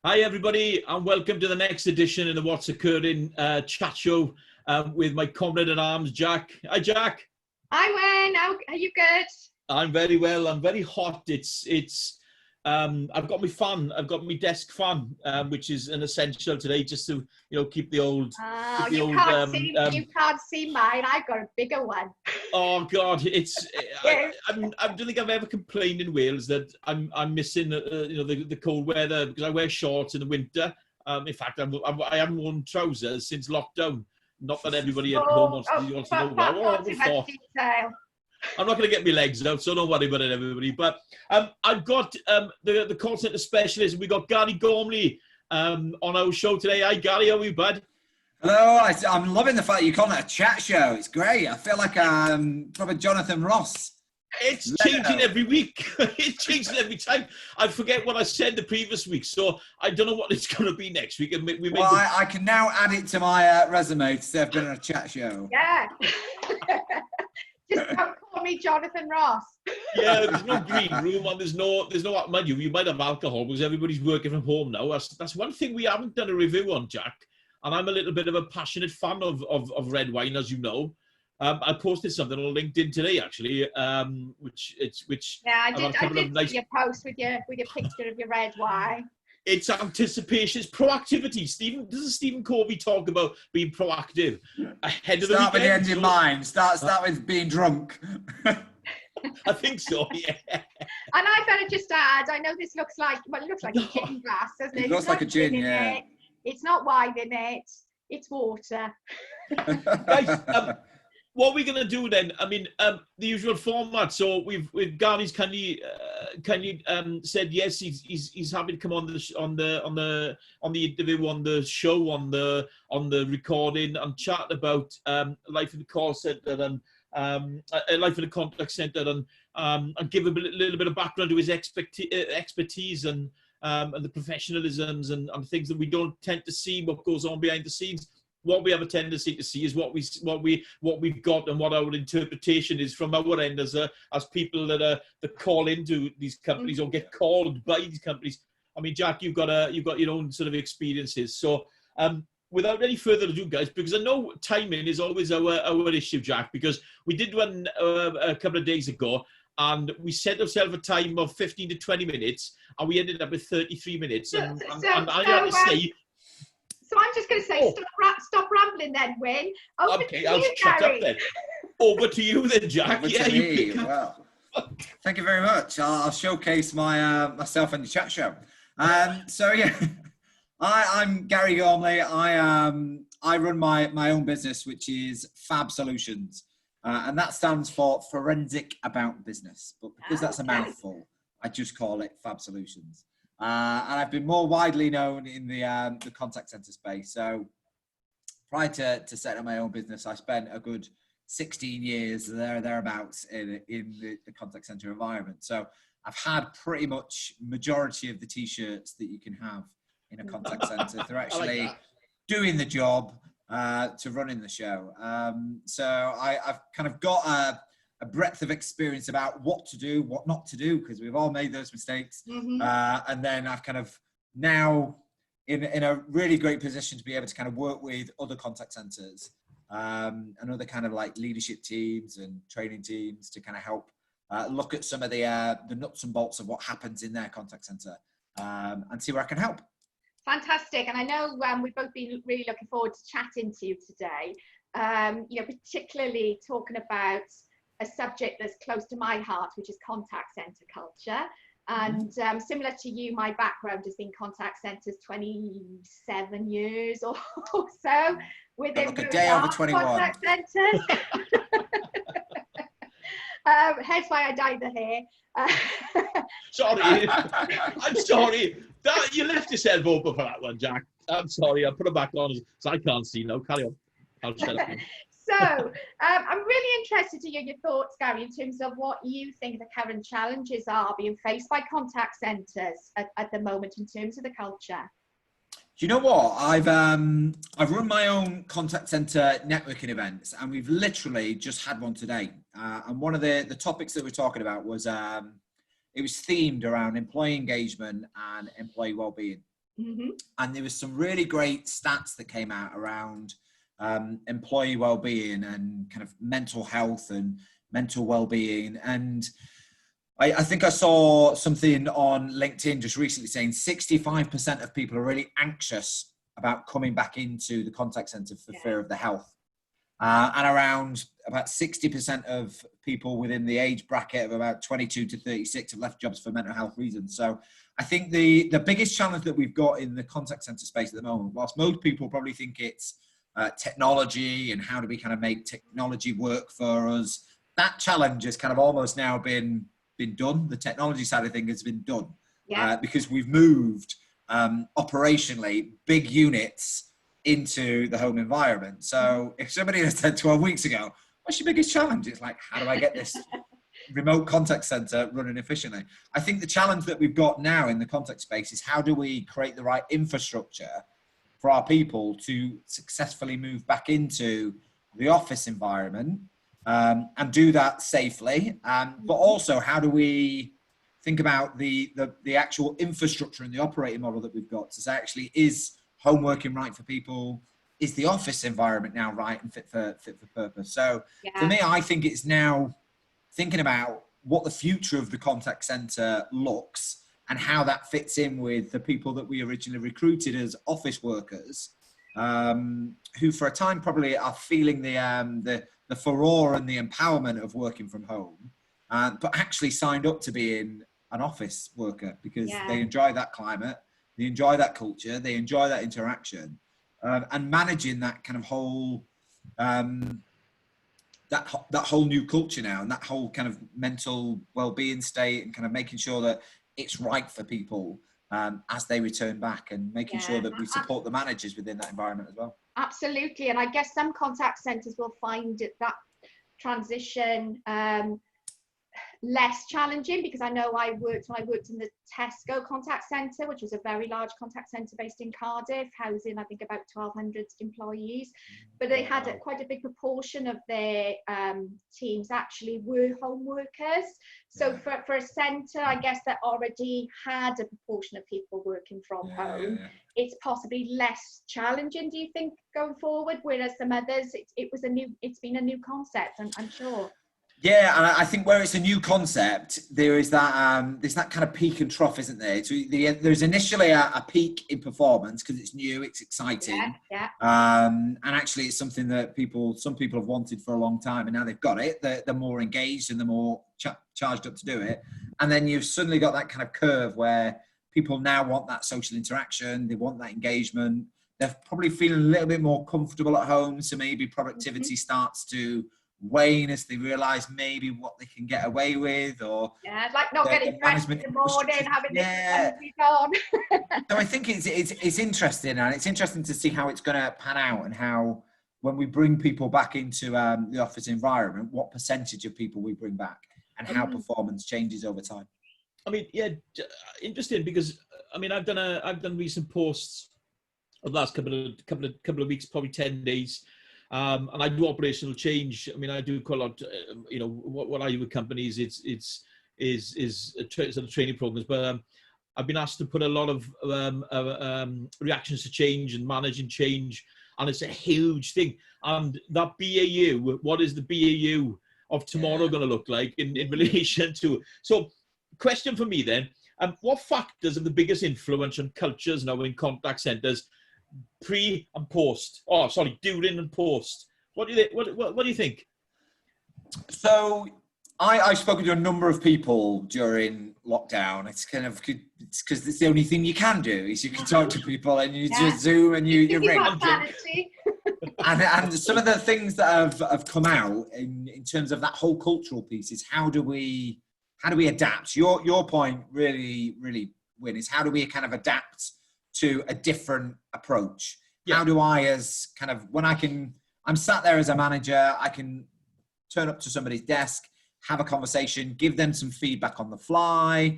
Hi, everybody, and welcome to the next edition of the What's Occurring chat show with my comrade at arms, Jack. Hi, Jack. Hi, Wayne. Are you good? I'm very well. I'm very hot. I've got my fan. I've got my desk fan, which is an essential today, just to keep the old. Oh, Keep the you old. you can't see mine. I've got a bigger one. Oh God, it's. I don't think I've ever complained in Wales that I'm missing the cold weather because I wear shorts in the winter. In fact, I haven't worn trousers since lockdown. Not that everybody at home wants to know about. Oh, too much detail. I'm not going to get my legs out, so don't worry about it, everybody. But I've got the call centre specialist. We got Gary Gormley on our show today. Hi, Gary. How are you, bud? Hello. I'm loving the fact you call it a chat show. It's great. I feel like probably Jonathan Ross. It's changing every week. It's changing every time. I forget what I said the previous week, so I don't know what it's going to be next week. I can now add it to my resume to say I've been on a chat show. Yeah. Just don't call me Jonathan Ross. Yeah, there's no green room and there's no mind you might have alcohol because everybody's working from home now. That's one thing we haven't done a review on, Jack. And I'm a little bit of a passionate fan of red wine, as you know. I posted something on LinkedIn today, actually, which. Yeah, I did see your post with your picture of your red wine. It's anticipation, it's proactivity. Doesn't Stephen Covey talk about being proactive ahead of the weekend? Start with the end in mind. Start with being drunk. I think so, yeah. And I better just add, I know this looks like, it looks like a gin glass, doesn't it? It looks like a gin, yeah. It's not wine in it. It's water. Guys, what we're gonna do then? I mean, the usual format. So we've Gary's kindly said yes. He's happy to come on the interview, on the show, on the recording, and chat about life in the call centre and life in the contact centre, and give a little bit of background to his expertise and the professionalisms and things that we don't tend to see. What goes on behind the scenes. What we have a tendency to see is what we've got and what our interpretation is from our end as people that call into these companies or get called by these companies. I mean, Jack, you've got your own sort of experiences. So without any further ado, guys, because I know timing is always our issue, Jack, because we did one a couple of days ago and we set ourselves a time of 15 to 20 minutes and we ended up with 33 minutes. And I have to say, so I'm just going to say, stop rambling then, Wayne. Okay, I'll shut up then. Over to you then, Jack. Over to me. Well, thank you very much. I'll showcase myself in the chat show. So yeah, I'm Gary Gormley. I run my own business, which is Fab Solutions, and that stands for Forensic About Business. But because that's a mouthful, I just call it Fab Solutions. And I've been more widely known in the contact center space. So prior to setting up my own business, I spent a good 16 years thereabouts in the contact center environment. So I've had pretty much majority of the t-shirts that you can have in a contact center. They're actually doing the job to running the show. So I've kind of got a breadth of experience about what to do, what not to do, because we've all made those mistakes. Mm-hmm. And then I've kind of now in a really great position to be able to kind of work with other contact centers and other kind of like leadership teams and training teams to kind of help look at some of the nuts and bolts of what happens in their contact center and see where I can help. Fantastic. And I know we've both been really looking forward to chatting to you today, particularly talking about a subject that's close to my heart, which is contact center culture. And similar to you, my background has been contact centers 27 years or so. Within like a day over 21. Contact centers. Hence why I dyed the hair. Sorry, I'm sorry. You left yourself open for that one, Jack. I'm sorry. I'll put it back on so I can't see now. Carry on. I'll shut up. So I'm really interested to hear your thoughts, Gary, in terms of what you think the current challenges are being faced by contact centres at the moment in terms of the culture. Do you know what? I've run my own contact centre networking events, and we've literally just had one today. And one of the topics that we're talking about was it was themed around employee engagement and employee well-being. And there was some really great stats that came out around employee well-being and kind of mental health and mental well-being. And I think I saw something on LinkedIn just recently saying 65% of people are really anxious about coming back into the contact center for fear of their health. And around about 60% of people within the age bracket of about 22 to 36 have left jobs for mental health reasons. So I think the biggest challenge that we've got in the contact center space at the moment, whilst most people probably think it's technology and how do we kind of make technology work for us, that challenge has kind of almost now been done. The technology side of things has been done because we've moved operationally big units into the home environment. So if somebody had said 12 weeks ago, what's your biggest challenge? It's like, how do I get this remote contact center running efficiently? I think the challenge that we've got now in the contact space is how do we create the right infrastructure for our people to successfully move back into the office environment and do that safely. But also, how do we think about the actual infrastructure and the operating model that we've got to say, actually, is home working right for people? Is the office environment now right and fit for purpose? So for me, I think it's now thinking about what the future of the contact center looks and how that fits in with the people that we originally recruited as office workers, who for a time probably are feeling the furore and the empowerment of working from home, but actually signed up to being an office worker because they enjoy that climate, they enjoy that culture, they enjoy that interaction, and managing that kind of whole that whole new culture now, and that whole kind of mental well-being state, and kind of making sure that it's right for people as they return back, and making sure that we support the managers within that environment as well. Absolutely. And I guess some contact centres will find that transition less challenging, because I know when I worked in the Tesco contact centre, which was a very large contact centre based in Cardiff, housing I think about 1,200 employees, but they had quite a big proportion of their teams actually were home workers. So for a centre, I guess, that already had a proportion of people working from home, it's possibly less challenging, do you think, going forward? Whereas some others, it's been a new concept, I'm sure. Yeah, and I think where it's a new concept, there is that there's that kind of peak and trough, isn't there? So there's initially a peak in performance because it's new, it's exciting, and actually it's something that some people have wanted for a long time, and now they've got it. They're more engaged and they're more charged up to do it. And then you've suddenly got that kind of curve where people now want that social interaction, they want that engagement. They're probably feeling a little bit more comfortable at home, so maybe productivity starts to wane as they realise maybe what they can get away with, or like not getting dressed in the morning, having this on. So I think it's interesting, and it's interesting to see how it's going to pan out, and how when we bring people back into the office environment, what percentage of people we bring back, and how performance changes over time. I mean, interesting, because I mean, I've done recent posts of the last couple of weeks, probably 10 days. And I do operational change. I mean, I do quite a lot. What I do with companies, it's sort of training programs. But I've been asked to put a lot of reactions to change and managing change, and it's a huge thing. And that BAU, what is the BAU of tomorrow going to look like in relation to? So, question for me then: what factors are the biggest influence on cultures now in contact centres? Pre and post. During and post. What do you think? So I've spoken to a number of people during lockdown. It's because it's the only thing you can do is you can talk to people, and you just Zoom and you ring. And some of the things that have come out in terms of that whole cultural piece is how do we adapt? Your point really, really, Win, is how do we kind of adapt to a different approach? How do I, as kind of, when I'm sat there as a manager, I can turn up to somebody's desk, have a conversation, give them some feedback on the fly,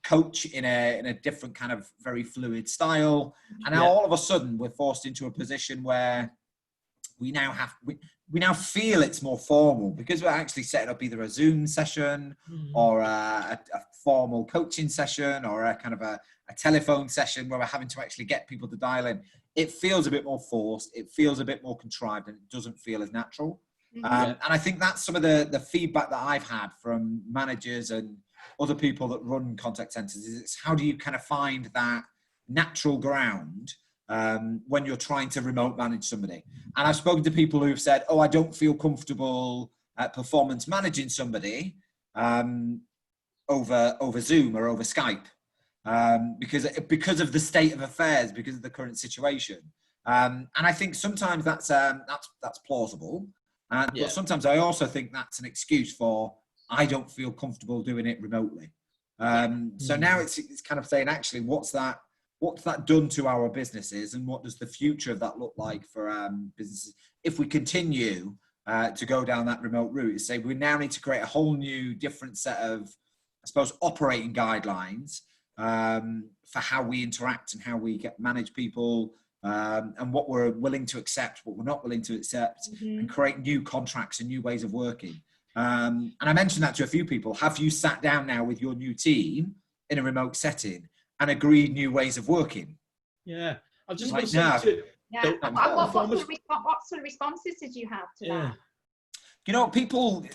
coach in a different kind of very fluid style. And now all of a sudden we're forced into a position where we now we now feel it's more formal because we're actually setting up either a Zoom session or a formal coaching session or a kind of a telephone session where we're having to actually get people to dial in. It feels a bit more forced. It feels a bit more contrived, and it doesn't feel as natural. And I think that's some of the feedback that I've had from managers and other people that run contact centers. Is it's how do you kind of find that natural ground when you're trying to remote manage somebody. And I've spoken to people who've said, oh, I don't feel comfortable at performance managing somebody over Zoom or over Skype because of the state of affairs, because of the current situation. And I think sometimes that's plausible. But sometimes I also think that's an excuse for, I don't feel comfortable doing it remotely. So now it's kind of saying, actually, what's that done to our businesses, and what does the future of that look like for businesses if we continue to go down that remote route? Is say we now need to create a whole new different set of, I suppose, operating guidelines for how we interact and how we manage people, and what we're willing to accept, what we're not willing to accept, and create new contracts and new ways of working. And I mentioned that to a few people. Have you sat down now with your new team in a remote setting and agreed new ways of working? Yeah, I was just Right going to now. say What sort of responses did you have to that? You know, people,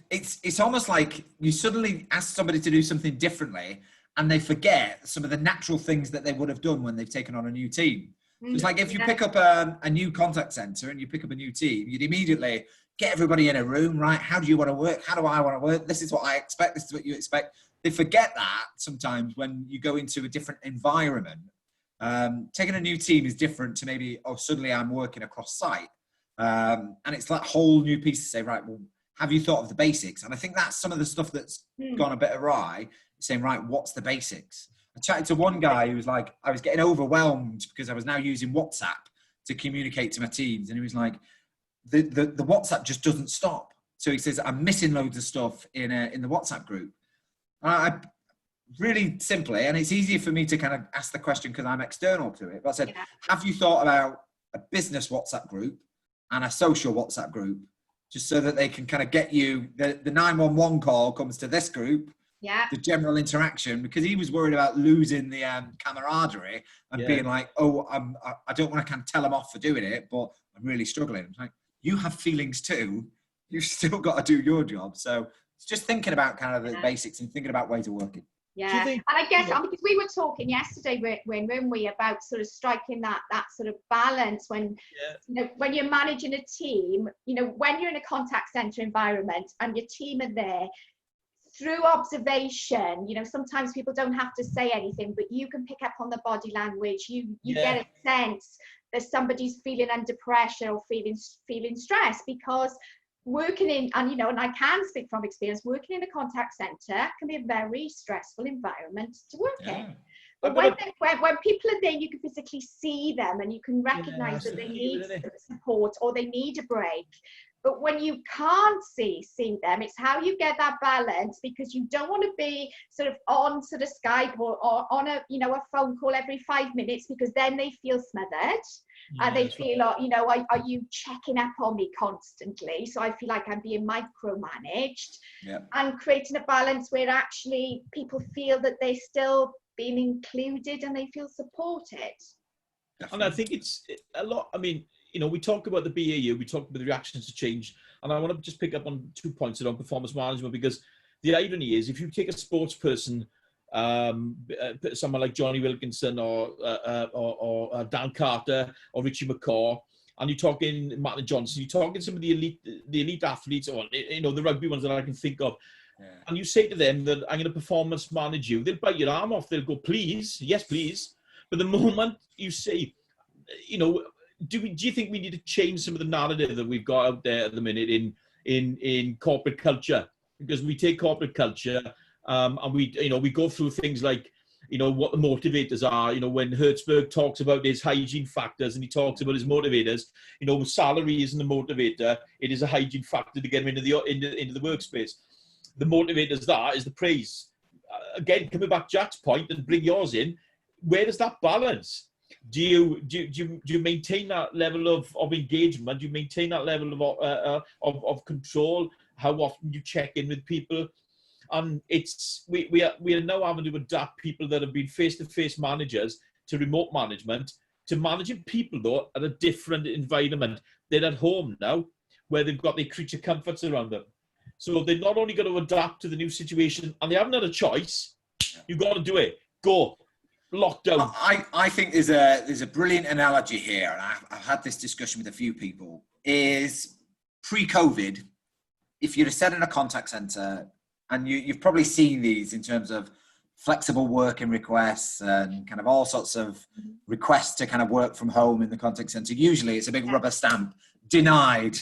it's almost like you suddenly ask somebody to do something differently and they forget some of the natural things that they would have done when they've taken on a new team. It's like if you pick up a new contact center and you pick up a new team, you'd immediately get everybody in a room, right? How do you want to work? How do I want to work? This is what I expect. This is what you expect. They forget that sometimes when you go into a different environment. Taking a new team is different to maybe, oh, suddenly I'm working across site. And it's that whole new piece to say, right, well, have you thought of the basics? And I think that's some of the stuff that's gone a bit awry, saying, right, what's the basics? I chatted to one guy who was like, I was getting overwhelmed because I was now using WhatsApp to communicate to my teams. And he was like, the WhatsApp just doesn't stop. So he says, I'm missing loads of stuff in the WhatsApp group. I really simply, and it's easier for me to kind of ask the question because I'm external to it, but I said, have you thought about a business WhatsApp group and a social WhatsApp group, just so that they can kind of get you, the 911 call comes to this group, the general interaction, because he was worried about losing the camaraderie and being like, oh, I don't want to kind of tell them off for doing it, but I'm really struggling. I'm like, you have feelings too. You've still got to do your job. So it's just thinking about kind of the basics and thinking about ways of working. Yeah, and I guess because we were talking yesterday, when we about sort of striking that sort of balance when you know, when you're managing a team, you know, when you're in a contact center environment and your team are there, through observation, you know, sometimes people don't have to say anything, but you can pick up on the body language. You get a sense that somebody's feeling under pressure or feeling stressed, because working in, and you know, and I can speak from experience, working in a contact center can be a very stressful environment to work in. But when people are there, you can physically see them and you can recognize that they need support or they need a break. But when you can't see them, it's how you get that balance, because you don't want to be sort of on sort of Skype or on a, you know, a phone call every 5 minutes, because then they feel smothered. They feel, you know, are you checking up on me constantly? So I feel like I'm being micromanaged. And creating a balance where actually people feel that they're still being included and they feel supported. And I think it's a lot, I mean, you know, we talk about the BAU, we talk about the reactions to change, and I want to just pick up on 2 points around performance management, because the irony is, if you take a sports person, someone like Johnny Wilkinson or Dan Carter or Richie McCaw, and you're talking Martin Johnson, you're talking some of the elite athletes, or you know, the rugby ones that I can think of, and you say to them that I'm going to performance manage you, they'll bite your arm off. They'll go, please, yes, please. But the moment you say, you know, do you think we need to change some of the narrative that we've got out there at the minute in corporate culture? Because we take corporate culture and we go through things like, you know, what the motivators are. You know, when Hertzberg talks about his hygiene factors and he talks about his motivators, you know, salary isn't the motivator. It is a hygiene factor to get them into the workspace. The motivators that is the praise. Again, coming back to Jack's point and bring yours in, where does that balance? do you maintain that level of engagement? Do you maintain that level of control? How often you check in with people? And we are now having to adapt people that have been face-to-face managers to remote management, to managing people though at a different environment. They're at home now, where they've got their creature comforts around them. So they're not only got to adapt to the new situation, and they haven't had a choice. You've got to do it. Go. Lockdown. I think there's a brilliant analogy here, and I've had this discussion with a few people, is pre-COVID, if you'd have sat in a contact centre, and you've probably seen these in terms of flexible working requests and kind of all sorts of requests to kind of work from home in the contact centre. Usually it's a big rubber stamp, denied.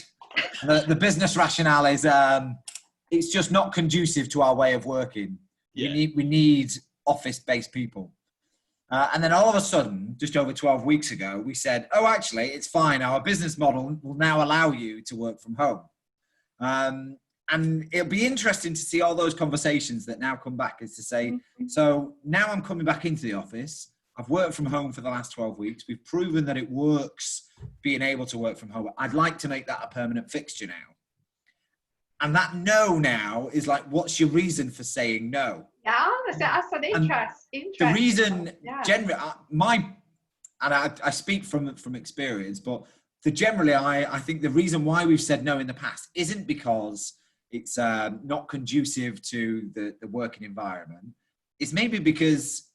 The business rationale is it's just not conducive to our way of working. Yeah. We need office-based people. And then all of a sudden, just over 12 weeks ago, we said, oh, actually, it's fine. Our business model will now allow you to work from home. And it'll be interesting to see all those conversations that now come back, is to say, so now I'm coming back into the office. I've worked from home for the last 12 weeks. We've proven that it works being able to work from home. I'd like to make that a permanent fixture now. And that no now is like, what's your reason for saying no? Yeah, that's an interesting. The reason, generally, I speak from experience, but generally, I think the reason why we've said no in the past isn't because it's not conducive to the working environment. It's maybe because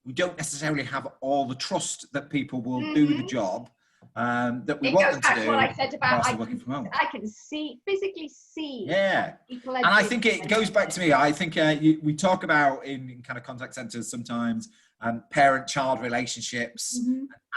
we don't necessarily have all the trust that people will do the job that we want them to do. What I said about I can physically see. Yeah, people and I think it goes back to me. I think we talk about in kind of contact centres sometimes parent-child relationships,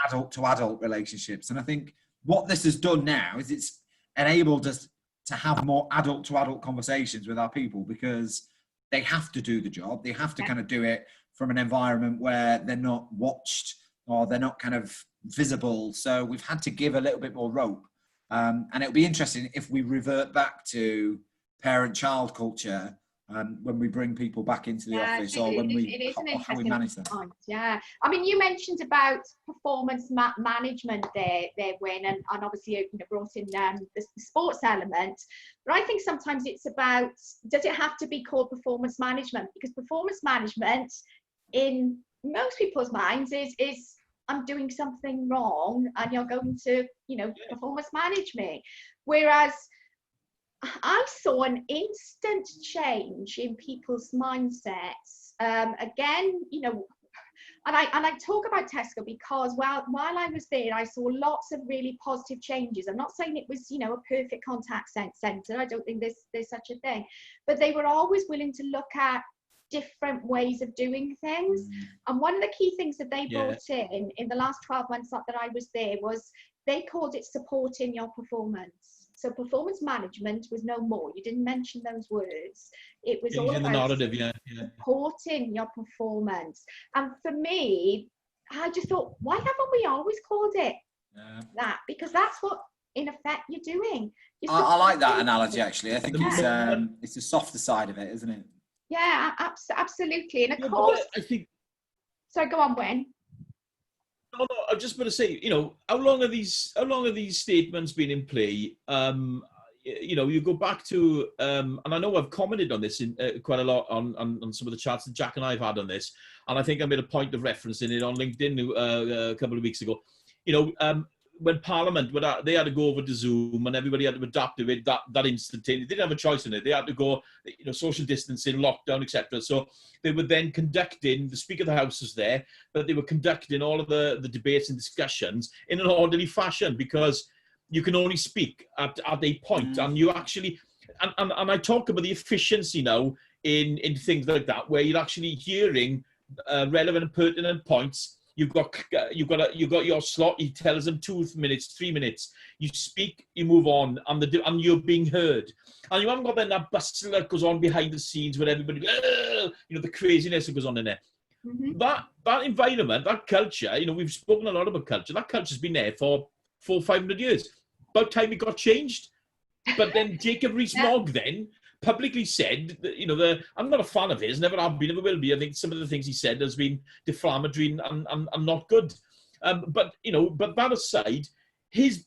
adult-to-adult relationships, and I think what this has done now is it's enabled us to have more adult-to-adult conversations with our people, because they have to do the job. They have to kind of do it from an environment where they're not watched or they're not kind of visible. So we've had to give a little bit more rope. And it'll be interesting if we revert back to parent-child culture when we bring people back into the office, or when how we manage them. Point. Yeah, I mean, you mentioned about performance management there, Wyn, and obviously you brought in the sports element. But I think sometimes it's about, does it have to be called performance management? Because performance management, in most people's minds, is I'm doing something wrong, and you're going to, performance manage me. Whereas I saw an instant change in people's mindsets. Again, and I talk about Tesco because while I was there, I saw lots of really positive changes. I'm not saying it was, a perfect contact centre. I don't think there's such a thing, but they were always willing to look at different ways of doing things. And one of the key things that they brought in the last 12 months that I was there was they called it supporting your performance. So performance management was no more. You didn't mention those words. It was all about the narrative, supporting your performance. And for me, I just thought, why haven't we always called it that? Because that's what, in effect, you're doing. I like that analogy, actually. I think it's the softer side of it, isn't it? Yeah, absolutely. And of course, I think. So go on, Wyn. No, I'm just going to say, how long are these statements been in play? You go back to, and I know I've commented on this in quite a lot on some of the chats that Jack and I have had on this, and I think I made a point of referencing it on LinkedIn a couple of weeks ago. When Parliament, they had to go over to Zoom, and everybody had to adapt to it that instantaneously. They didn't have a choice in it. They had to go, social distancing, lockdown, etc. So they were then conducting, the Speaker of the House was there, but they were conducting all of the debates and discussions in an orderly fashion, because you can only speak at a point, and you actually, and I talk about the efficiency now in things like that, where you're actually hearing relevant and pertinent points. You've got your slot. He tells them 2 minutes, 3 minutes. You speak, you move on, and you're being heard. And you haven't got that bustle that goes on behind the scenes where everybody, the craziness that goes on in there. That environment, that culture. We've spoken a lot about culture. That culture's been there for 400-500 years. About time it got changed. But then Jacob Rees-Mogg then publicly said that, I'm not a fan of his, never have been, never will be. I think some of the things he said has been defamatory and not good. But but that aside, his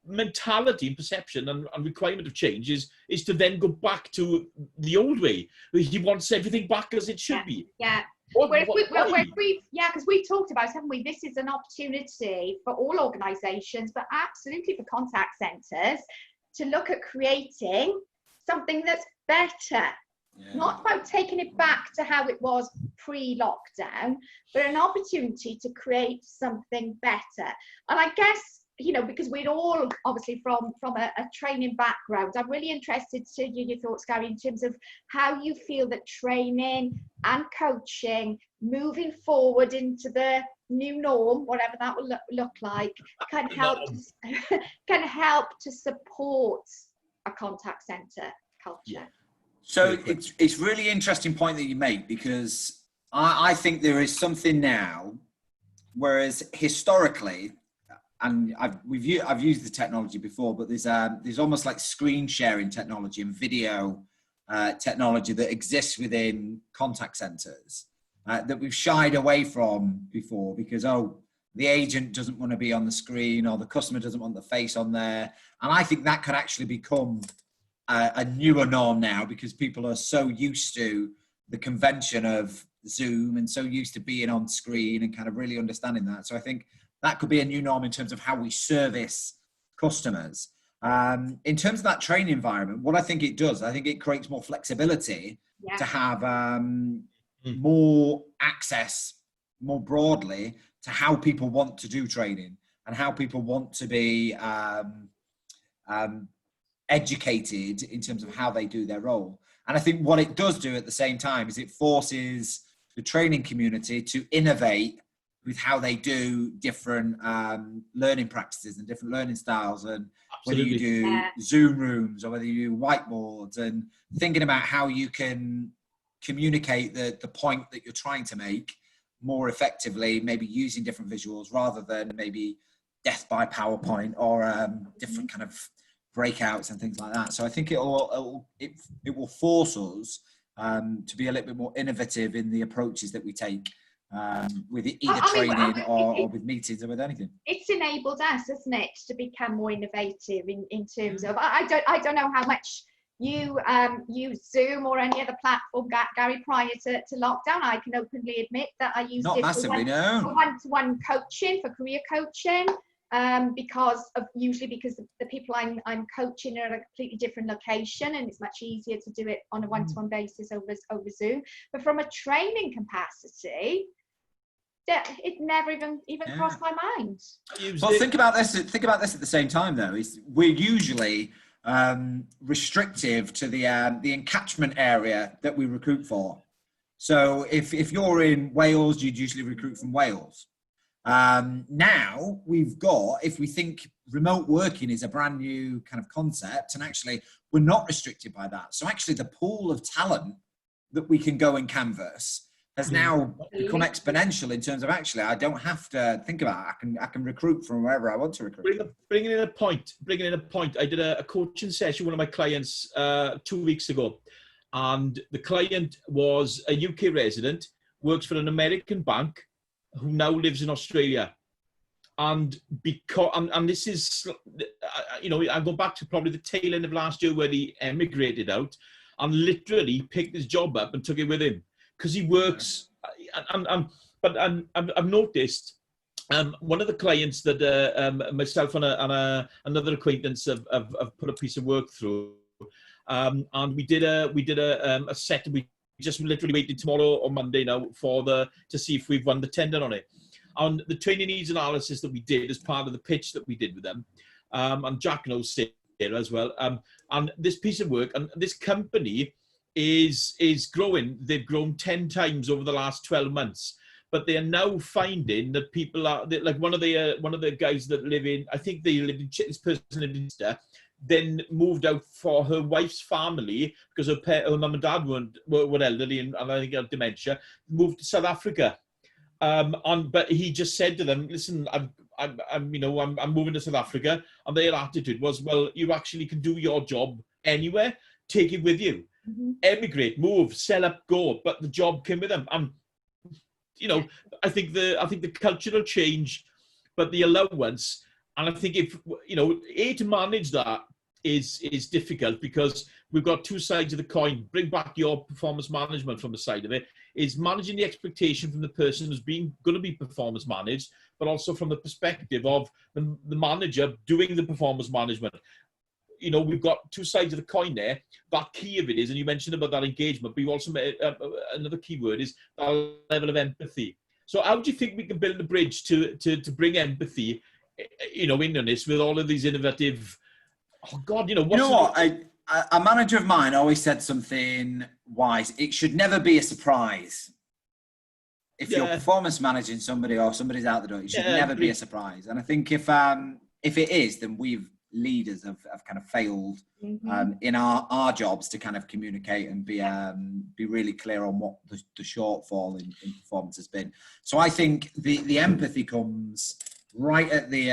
mentality and perception and requirement of change is to then go back to the old way. He wants everything back as it should be. Yeah. Why? Because we've talked about, haven't we? This is an opportunity for all organisations, but absolutely for contact centres, to look at creating something that's better. Yeah. Not about taking it back to how it was pre-lockdown, but an opportunity to create something better. And I guess, because we're all obviously from a training background, I'm really interested to hear your thoughts, Gary, in terms of how you feel that training and coaching moving forward into the new norm, whatever that will look like, can help to support a contact centre culture. Yeah. So it's really interesting point that you make, because I think there is something now, whereas historically, and I've used the technology before, but there's almost like screen sharing technology and video technology that exists within contact centres that we've shied away from before, because the agent doesn't want to be on the screen, or the customer doesn't want the face on there. And I think that could actually become a newer norm now, because people are so used to the convention of Zoom and so used to being on screen and kind of really understanding that. So I think that could be a new norm in terms of how we service customers. In terms of that training environment, what I think it does, I think it creates more flexibility to have more access more broadly to how people want to do training and how people want to be educated in terms of how they do their role. And I think what it does do at the same time is it forces the training community to innovate with how they do different learning practices and different learning styles, and whether you do Zoom rooms or whether you do whiteboards, and thinking about how you can communicate the point that you're trying to make more effectively, maybe using different visuals rather than maybe death by PowerPoint or different kind of breakouts and things like that. So I think it will force us to be a little bit more innovative in the approaches that we take with either training or with meetings or with anything. It's enabled us, hasn't it, to become more innovative in terms of, I don't know how much you use Zoom or any other platform, Gary, prior to lockdown. I can openly admit that I used it for one-to-one coaching, for career coaching, because the people I'm coaching are at a completely different location, and it's much easier to do it on a one-to-one basis over Zoom. But from a training capacity, it never even crossed my mind. Well, think about this at the same time, though. We're usually restrictive to the encatchment area that we recruit for. So if you're in Wales, you'd usually recruit from Wales. Now we've got, if we think remote working is a brand new kind of concept, and actually we're not restricted by that. So actually the pool of talent that we can go and canvas has now become exponential in terms of, actually, I don't have to think about it. I can recruit from wherever I want to recruit. Bringing in a point. I did a coaching session with one of my clients 2 weeks ago, and the client was a UK resident, works for an American bank, who now lives in Australia. And this is, I go back to probably the tail end of last year where he emigrated out and literally picked his job up and took it with him, because he works. But I've noticed one of the clients that myself and another acquaintance have put a piece of work through, and we did a set. We just literally waiting tomorrow or Monday now to see if we've won the tender on it. On the training needs analysis that we did as part of the pitch that we did with them, and Jack knows Sarah as well. And this piece of work, and this company is growing. They've grown 10 times over the last 12 months. But they are now finding that people are like one of the guys that live in, I think they lived in, this person lived in Chester, then moved out for her wife's family because her mum and dad were elderly and I think had dementia, moved to South Africa. But he just said to them, listen, I'm moving to South Africa, and their attitude was, well, you actually can do your job anywhere, take it with you, emigrate, move, sell up, go, but the job came with them. I think the cultural change but the allowance, and I think if, you know, to manage that is difficult because we've got two sides of the coin. Bring back your performance management from the side of it, is managing the expectation from the person who's going to be performance managed, but also from the perspective of the manager doing the performance management. You know, we've got two sides of the coin there. That key of it is, and you mentioned about that engagement, but you also made another key word is that level of empathy. So how do you think we can build a bridge to bring empathy, you know, in on this with all of these innovative, oh God, you know, what? A manager of mine always said something wise. It should never be a surprise. If you're performance managing somebody or somebody's out the door, it should never be a surprise. And I think if it is, then we've leaders have kind of failed in our jobs to kind of communicate and be really clear on what the shortfall in performance has been. So I think the empathy comes right at the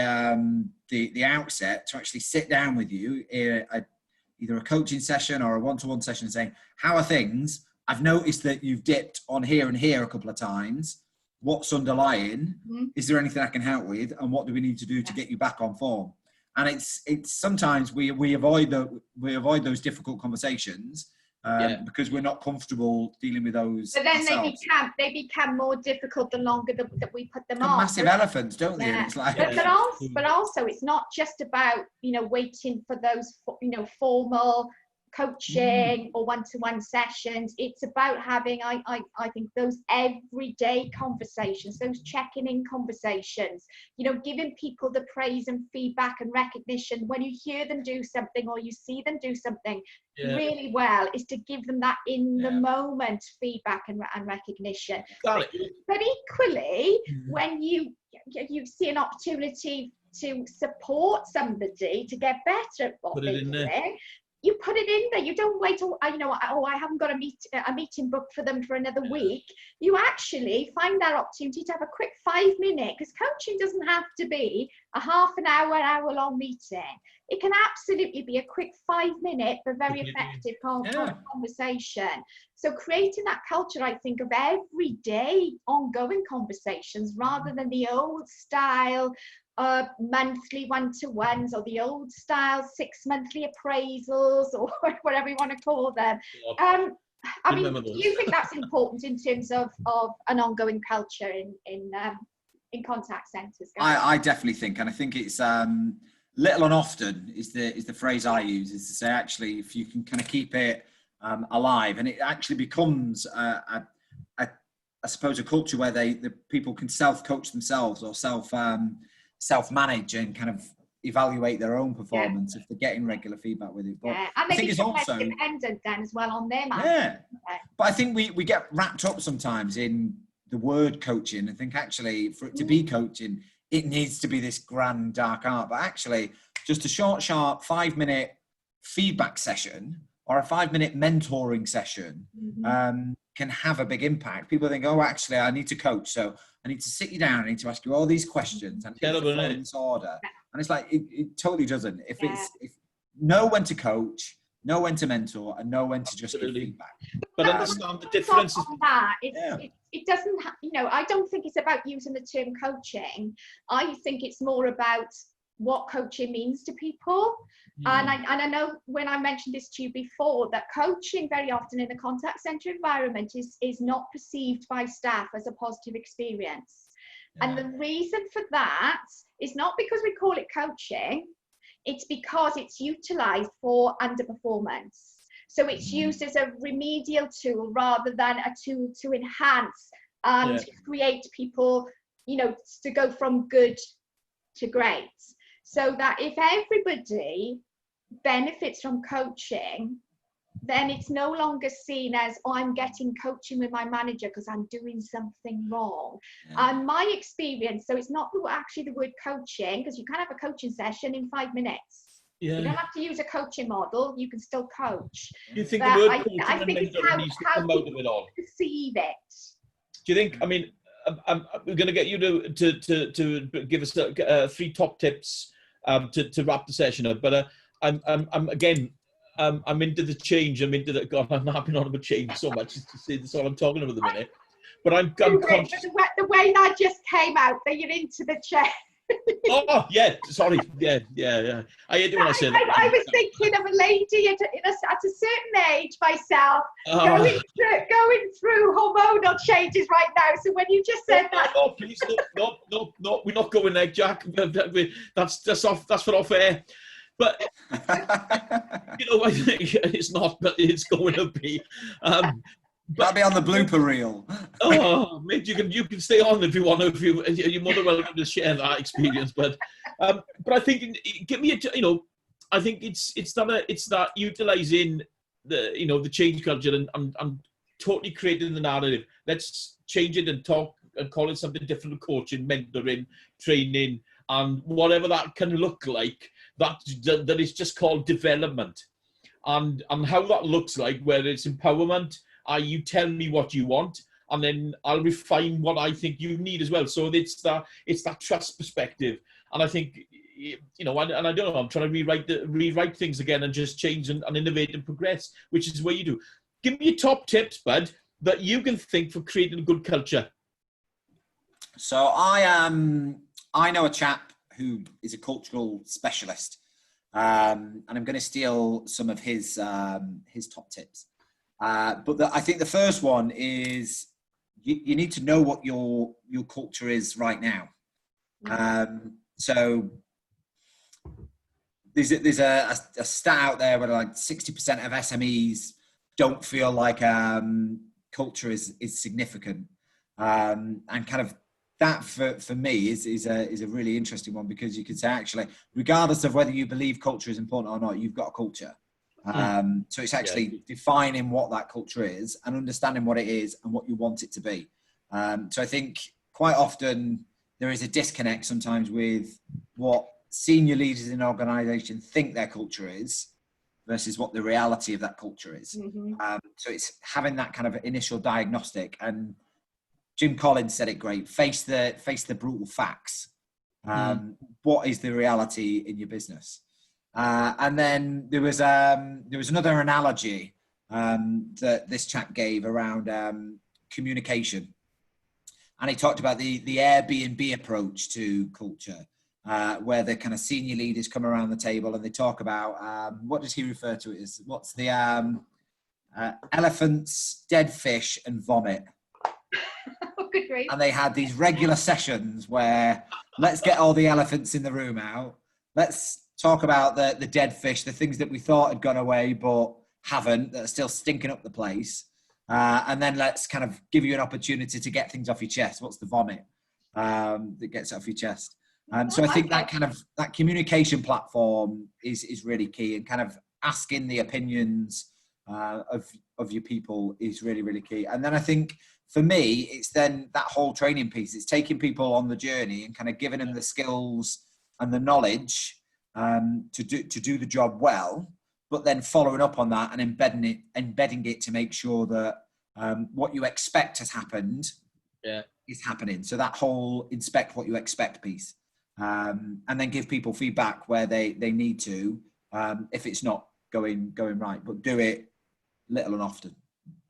outset, to actually sit down with you, either a coaching session or a one-to-one session, saying, how are things? I've noticed that you've dipped on here and here a couple of times. What's underlying? Is there anything I can help with? And what do we need to do to get you back on form? And it's sometimes we avoid those difficult conversations because we're not comfortable dealing with those. But then ourselves. they become more difficult the longer that we put them on. Massive elephants, don't they? And it's like, but also it's not just about, you know, waiting for those, you know, formal coaching or one-to-one sessions. It's about having, I think, those everyday conversations, those checking in conversations, you know, giving people the praise and feedback and recognition when you hear them do something or you see them do something really well, is to give them that in the moment feedback and recognition. But equally, when you see an opportunity to support somebody to get better at what they're doing, you put it in there. You don't wait till, you know, I haven't got a meeting booked for them for another week. You actually find that opportunity to have a quick 5 minute, because coaching doesn't have to be a half an hour long meeting. It can absolutely be a quick 5 minute but very effective conversation. So creating that culture, I think, of everyday ongoing conversations rather than the old style monthly one-to-ones or the old style 6 monthly appraisals or whatever you want to call them. I mean, do you think that's important in terms of an ongoing culture in contact centres? I definitely think, and I think it's little and often is the phrase I use, is to say, actually, if you can kind of keep it alive, and it actually becomes I suppose a culture where the people can self-coach themselves or self-manage and kind of evaluate their own performance if they're getting regular feedback with it. But and I think it's also dependent then as well on their management. But I think we get wrapped up sometimes in the word coaching and think, actually, for it to be coaching, it needs to be this grand dark art. But actually, just a short, sharp 5 minute feedback session or a 5 minute mentoring session can have a big impact. People think, oh, actually, I need to coach, so I need to sit you down, I need to ask you all these questions and in this order. And it's like, it totally doesn't. If know when to coach, know when to mentor, and know when to just give feedback. But understand the differences. It doesn't, you know, I don't think it's about using the term coaching. I think it's more about what coaching means to people. And I know when I mentioned this to you before, that coaching very often in a contact centre environment is not perceived by staff as a positive experience. And the reason for that is not because we call it coaching, it's because it's utilised for underperformance. So it's used as a remedial tool rather than a tool to enhance and create people, you know, to go from good to great. So that if everybody benefits from coaching, then it's no longer seen as, oh, I'm getting coaching with my manager because I'm doing something wrong. And my experience, so it's not actually the word coaching, because you can have a coaching session in 5 minutes. You don't have to use a coaching model, you can still coach. Do you think the word coaching and mentoring needs to come out of it all? Perceive it. Do you think, I mean, we're going to get you to give us 3 top tips to wrap the session up, but I'm into the change. I'm into the, God, I'm not on about change so much. That's all I'm talking about at the minute. But I'm conscious. The way that just came out, that you're into the change. Oh, yeah, sorry. Yeah. I hate it when I say that. I was thinking of a lady at a certain age myself Oh. going through hormonal changes right now. So when you just said that, No, please, no, we're not going there, Jack. That's for off air. But you know, I think it's not, but it's going to be. That'll be on the blooper reel. Oh, mate, you can stay on if you want. You're more than welcome to share that experience. But I think give me I think it's that utilizing the change culture and totally creating the narrative. Let's change it and talk and call it something different: coaching, mentoring, training, and whatever that can look like. That is just called development, and how that looks like, whether it's empowerment. You tell me what you want, and then I'll refine what I think you need as well. So it's that trust perspective, and I think and I don't know. I'm trying to rewrite things again and just change and innovate and progress, which is what you do. Give me your top tips, bud, that you can think for creating a good culture. So I know a chap who is a cultural specialist, and I'm going to steal some of his top tips. But I think the first one is you need to know what your culture is right now. So there's a stat out there where like 60% of SMEs don't feel like culture is significant, and kind of that for me is a really interesting one, because you could say actually, regardless of whether you believe culture is important or not, you've got a culture. So it's actually defining what that culture is and understanding what it is and what you want it to be. So I think quite often there is a disconnect sometimes with what senior leaders in an organization think their culture is versus what the reality of that culture is. Mm-hmm. So it's having that kind of initial diagnostic, and Jim Collins said it great: face the brutal facts. What is the reality in your business? And then there was another analogy that this chap gave around communication, and he talked about the Airbnb approach to culture, where the kind of senior leaders come around the table and they talk about what does he refer to it as? What's the elephants, dead fish, and vomit. And they had these regular sessions where let's get all the elephants in the room out. Let's talk about the dead fish, the things that we thought had gone away but haven't, that are still stinking up the place. And then let's kind of give you an opportunity to get things off your chest. What's the vomit that gets off your chest? So I think that communication platform is really key, and kind of asking the opinions of your people is really, really key. And then I think for me, it's then that whole training piece. It's taking people on the journey and kind of giving them the skills and the knowledge to do the job well, but then following up on that and embedding it to make sure that what you expect has happened is happening. So that whole inspect what you expect piece, and then give people feedback where they need to, if it's not going right, but do it little and often.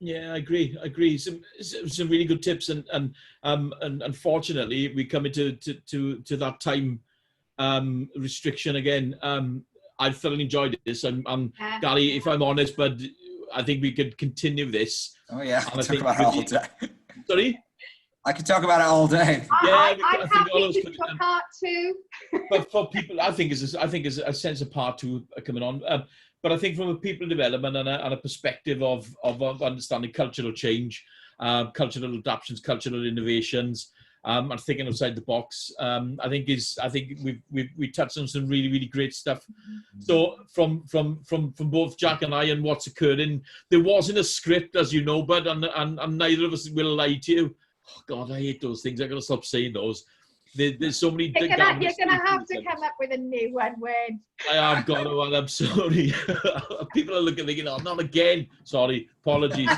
Yeah, I agree. Some really good tips, and unfortunately we come into to that time restriction again. I've thoroughly enjoyed this, and Gary, if I'm honest, but I think we could continue this. Oh yeah, I could talk about it all day. Sorry? I could talk about it all day. I'm happy to talk part two. But for people, I think is a sense of part two coming on. But I think from a people development and a perspective of understanding cultural change, cultural adaptations, cultural innovations, and thinking outside the box, I think we touched on some really, really great stuff. So from both Jack and I and what's occurring, there wasn't a script, as you know, but and neither of us will lie to you. Oh God, I hate those things. I gotta stop saying those. There's so many. You're gonna have to come up with a new one, Wayne. I have got to, and I'm sorry. People are looking, thinking, "Oh, not again." Sorry, apologies.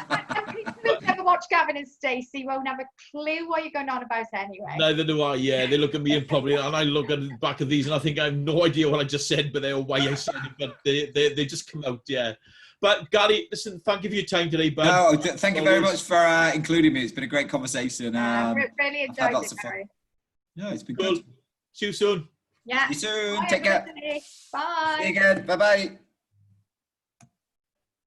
People who never watch Gavin and Stacey won't have a clue what you're going on about anyway. Neither do I. Yeah, they look at me and probably, and I look at the back of these, and I think I have no idea what I just said, but why I said it. But they just come out. Yeah. But Gary, listen, thank you for your time today, bud. No, thank you very much for including me. It's been a great conversation. Really enjoyed it, Gary. Yeah, it's been good. See you soon. Yeah. See you soon. Bye, Take care. everybody. Bye. See you again. Bye bye.